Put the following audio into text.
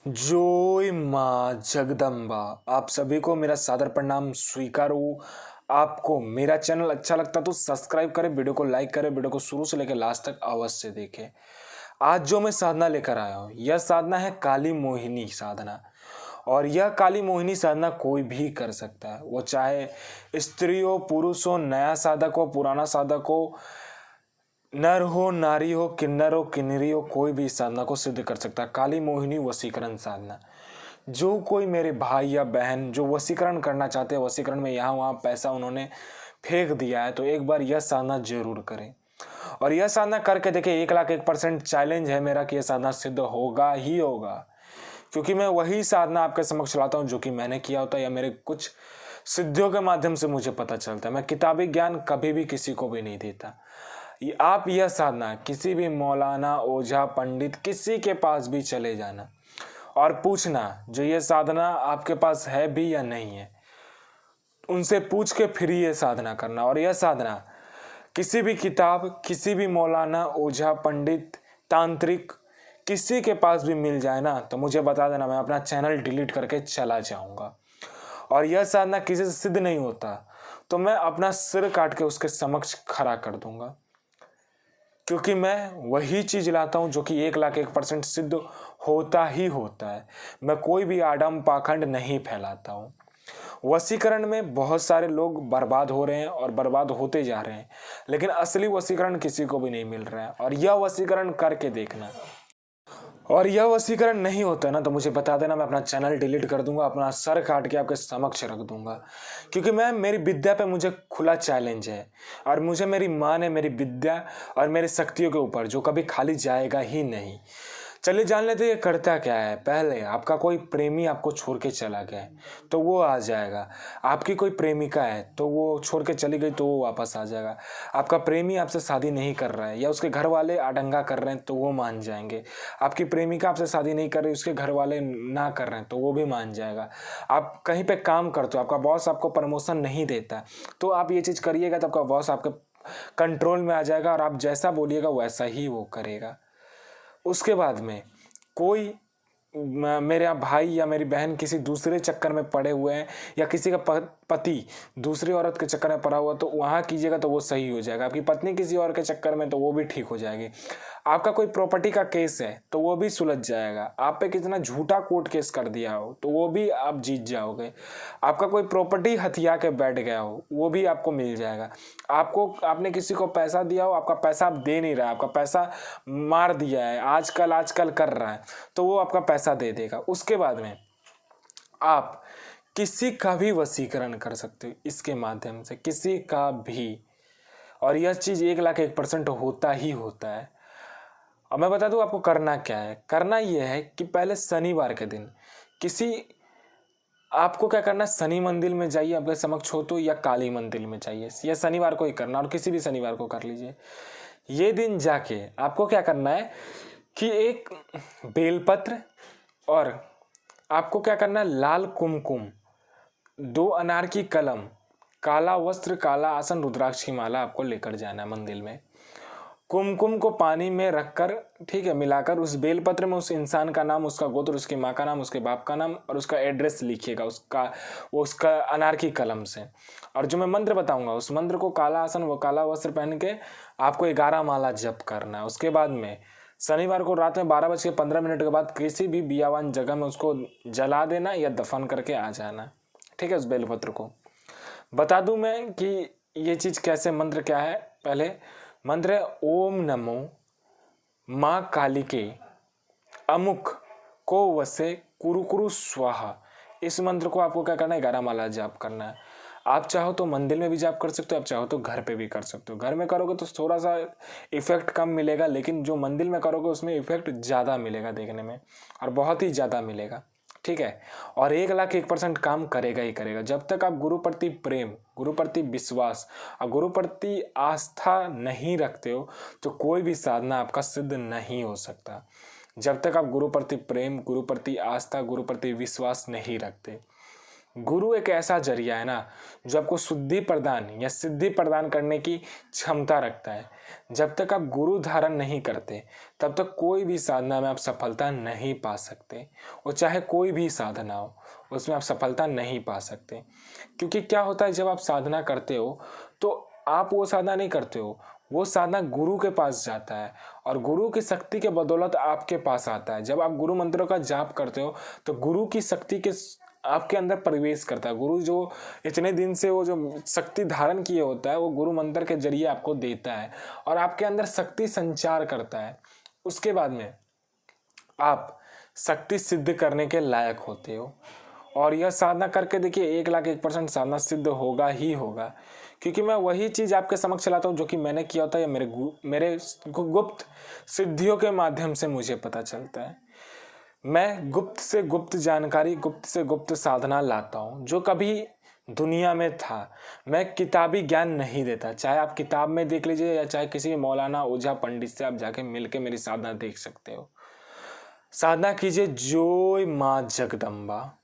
जोय माँ जगदम्बा। आप सभी को मेरा सादर प्रणाम स्वीकार हो। आपको मेरा चैनल अच्छा लगता तो सब्सक्राइब करें, वीडियो को लाइक करें, वीडियो को शुरू से लेकर लास्ट तक अवश्य देखें। आज जो मैं साधना लेकर आया हूँ, यह साधना है काली मोहिनी साधना। और यह काली मोहिनी साधना कोई भी कर सकता है, वो चाहे स्त्री हो, पुरुष हो, नया साधक हो, पुराना साधक हो, नर हो, नारी हो, किन्नर हो, किन्नरी हो, कोई भी इस साधना को सिद्ध कर सकता है। काली मोहिनी वशीकरण साधना। जो कोई मेरे भाई या बहन जो वशीकरण करना चाहते हैं, वशीकरण में यहाँ वहाँ पैसा उन्होंने फेंक दिया है, तो एक बार यह साधना जरूर करें। और यह साधना करके देखिए, 1,01% चैलेंज है मेरा कि यह साधना सिद्ध होगा ही होगा। क्योंकि मैं वही साधना आपके समक्ष लाता हूँ जो कि मैंने किया होता है या मेरे कुछ सिद्धियों के माध्यम से मुझे पता चलता है। मैं किताबी ज्ञान कभी भी किसी को भी नहीं देता। आप यह साधना किसी भी मौलाना, ओझा, पंडित, किसी के पास भी चले जाना और पूछना जो ये साधना आपके पास है भी या नहीं है, उनसे पूछ के फिर ये साधना करना। और यह साधना किसी भी किताब, किसी भी मौलाना, ओझा, पंडित, तांत्रिक, किसी के पास भी मिल जाए ना, तो मुझे बता देना, मैं अपना चैनल डिलीट करके चला जाऊंगा। और यह साधना किसी से सिद्ध नहीं होता तो मैं अपना सिर काट के उसके समक्ष खड़ा कर दूंगा। क्योंकि मैं वही चीज लाता हूं जो कि 1,01% सिद्ध होता ही होता है। मैं कोई भी आडम पाखंड नहीं फैलाता हूं। वशीकरण में बहुत सारे लोग बर्बाद हो रहे हैं और बर्बाद होते जा रहे हैं, लेकिन असली वशीकरण किसी को भी नहीं मिल रहा है। और यह वशीकरण करके देखना। और यह वशीकरण नहीं होता ना, तो मुझे बता देना, मैं अपना चैनल डिलीट कर दूंगा, अपना सर काट के आपके समक्ष रख दूंगा। क्योंकि मैं मेरी विद्या पे मुझे खुला चैलेंज है और मुझे मेरी माँ ने मेरी विद्या और मेरी शक्तियों के ऊपर जो कभी खाली जाएगा ही नहीं। चलिए जान लेते ये करता क्या है। पहले आपका कोई प्रेमी आपको छोड़ के चला गया है तो वो आ जाएगा। आपकी कोई प्रेमिका है तो वो छोड़ के चली गई तो वो वापस आ जाएगा। आपका प्रेमी आपसे शादी नहीं कर रहा है या उसके घर वाले आडंगा कर रहे हैं तो वो मान जाएंगे। आपकी प्रेमिका आपसे शादी नहीं कर रही, उसके घर वाले ना कर रहे हैं तो वो भी मान जाएगा। आप कहीं पे काम करते हो, आपका बॉस आपको प्रमोशन नहीं देता, तो आप ये चीज़ करिएगा तो आपका बॉस आपके कंट्रोल में आ जाएगा और आप जैसा बोलिएगा वैसा ही वो करेगा। उसके बाद में कोई मेरा भाई या मेरी बहन किसी दूसरे चक्कर में पड़े हुए हैं या किसी का पति दूसरी औरत के चक्कर में पड़ा हुआ, तो वहाँ कीजिएगा तो वो सही हो जाएगा। आपकी पत्नी किसी और के चक्कर में तो वो भी ठीक हो जाएगी। आपका कोई प्रॉपर्टी का केस है तो वो भी सुलझ जाएगा। आप पे कितना झूठा कोर्ट केस कर दिया हो तो वो भी आप जीत जाओगे। आपका कोई प्रॉपर्टी हथिया के बैठ गया हो वो भी आपको मिल जाएगा। आपने किसी को पैसा दिया हो, आपका पैसा आप दे नहीं रहा है, आपका पैसा मार दिया है, आजकल कर रहा है, तो वो आपका पैसा दे देगा। उसके बाद में आप किसी का भी वशीकरण कर सकते हो इसके माध्यम से, किसी का भी। और यह चीज़ 1,01% होता ही होता है। अब मैं बता दूं आपको करना क्या है। करना यह है कि पहले शनिवार के दिन आपको क्या करना है, शनि मंदिर में जाइए, आपके समक्ष हो तो, या काली मंदिर में जाइए। यह शनिवार को ही करना और किसी भी शनिवार को कर लीजिए। ये दिन जाके आपको क्या करना है कि एक बेलपत्र और आपको क्या करना है, लाल कुमकुम, 2 अनार की कलम, काला वस्त्र, काला आसन, रुद्राक्ष की माला आपको लेकर जाना है मंदिर में। कुमकुम को पानी में रखकर, ठीक है, मिलाकर उस बेलपत्र में उस इंसान का नाम, उसका गोत्र, उसकी माँ का नाम, उसके बाप का नाम और उसका एड्रेस लिखिएगा उसका अनार की कलम से। और जो मैं मंत्र बताऊंगा उस मंत्र को काला आसन व काला वस्त्र पहन के आपको 11 माला जप करना है। उसके बाद में शनिवार को रात में 12:15 के बाद किसी भी बियावान जगह में उसको जला देना या दफन करके आ जाना, ठीक है। उस बेलपत्र को बता दूं मैं कि ये चीज़ कैसे, मंत्र क्या है। पहले मंत्र है ओम नमो माँ कालिके अमुक को वसे कुरु कुरु स्वाहा। इस मंत्र को आपको क्या करना है, 11 माला जाप करना है। आप चाहो तो मंदिर में भी जाप कर सकते हो, आप चाहो तो घर पे भी कर सकते हो। घर में करोगे तो थोड़ा सा इफेक्ट कम मिलेगा, लेकिन जो मंदिर में करोगे उसमें इफेक्ट ज़्यादा मिलेगा देखने में, और बहुत ही ज़्यादा मिलेगा, ठीक है। और 1,01% काम करेगा ही करेगा। जब तक आप गुरु प्रति प्रेम, गुरु प्रति विश्वास और गुरु प्रति आस्था नहीं रखते हो तो कोई भी साधना आपका सिद्ध नहीं हो सकता। जब तक आप गुरु प्रति प्रेम, गुरु प्रति आस्था, गुरु प्रति विश्वास नहीं रखते। गुरु एक ऐसा जरिया है ना जो आपको शुद्धि प्रदान या सिद्धि प्रदान करने की क्षमता रखता है। जब तक आप गुरु धारण नहीं करते तब तक कोई भी साधना में आप सफलता नहीं पा सकते, और चाहे कोई भी साधना हो उसमें आप सफलता नहीं पा सकते। क्योंकि क्या होता है, जब आप साधना करते हो तो आप वो साधना नहीं करते हो, वो साधना गुरु के पास जाता है और गुरु की शक्ति के बदौलत आपके पास आता है। जब आप गुरु मंत्रों का जाप करते हो तो गुरु की शक्ति के आपके अंदर प्रवेश करता है। गुरु जो इतने दिन से वो जो शक्ति धारण किए होता है वो गुरु मंत्र के जरिए आपको देता है और आपके अंदर शक्ति संचार करता है। उसके बाद में आप शक्ति सिद्ध करने के लायक होते हो। और यह साधना करके देखिए 1,01,000% साधना सिद्ध होगा ही होगा, क्योंकि मैं वही चीज़ आपके समक्ष लाता हूँ जो कि मैंने किया होता है, या मेरे गुप्त सिद्धियों के माध्यम से मुझे पता चलता है। मैं गुप्त से गुप्त जानकारी, गुप्त से गुप्त साधना लाता हूँ जो कभी दुनिया में था। मैं किताबी ज्ञान नहीं देता, चाहे आप किताब में देख लीजिए या चाहे किसी मौलाना ओझा पंडित से आप जाके मिलके मेरी साधना देख सकते हो। साधना कीजिए जय माँ जगदम्बा।